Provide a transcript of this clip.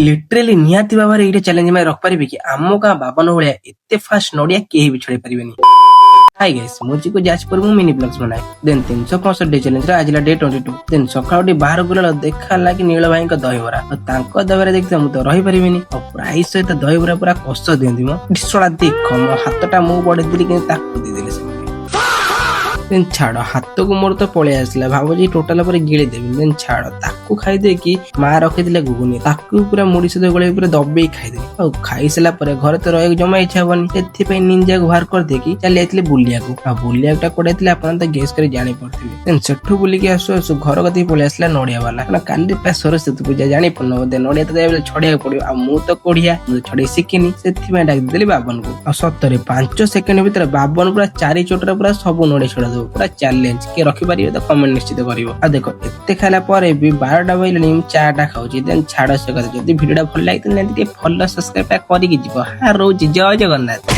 Literally निहाती भाव ये चैलेंज में रखिपारे कि आम गाँ बाबन भाया एत फास्ट नड़िया कहीं भी छड़े पारे। हाय गाइस मुझे को जाजपुर मु मिनी ब्लॉग्स बनाए देन 365 डे चैलेंज रे आजिला डे 22 देन सकाळटी बाहर गुला देखा लागी नील भाई का दहीबरा और तांको दहीबरा देखते मु तो रही परिबिनी और प्राइस सहित दहीबरा पूरा कष्ट दियंती मो डिसड़ा देख मो हातटा मु बडे दिली कि ताकू दे देले से देन छाड़ हाथ को मोर तो पळे आसला भाबजी टोटल पर गिळी देबी देन छाड़ ताकू खाई दे कि मां रखि दिले गुगुनी ताकू पूरा मुड़ी से गळे पूरा दबे खाई दे और खाई सला पर घर तो रहे जमा इच्छा होनी एथि पे निंजा को बाहर कर दे कि चल एतले बुलिया को आ बुलियाटा कोडेतले आपन त गेस करे जानि पड़थिबे देन सेठू बुली के आसु आसु घर गति पळे आसला नडिया वाला ना काली पे सरस्वती पूजा जानि पन दे नडिया त जाबले छडिया पड़ियो आ मु तो कोढिया मु छडी सिकिनी सेथि में डाक देली बाबन को आ सत्तरे 5 सेकंड भीतर बाबन पूरा चारि चोटरा पूरा सब नडिया छडा पूरा चैलेंज के रखि पारियो तो कमेंट निश्चित करिवो आ देखो एते खाला परे भी 12टा बइले नी चाटा खाउची देन छाड़ से जदी वीडियोटा भल लागि त नेति फॉलो सब्सक्राइब करिकि जिवो हा रोज जय जगन्नाथ।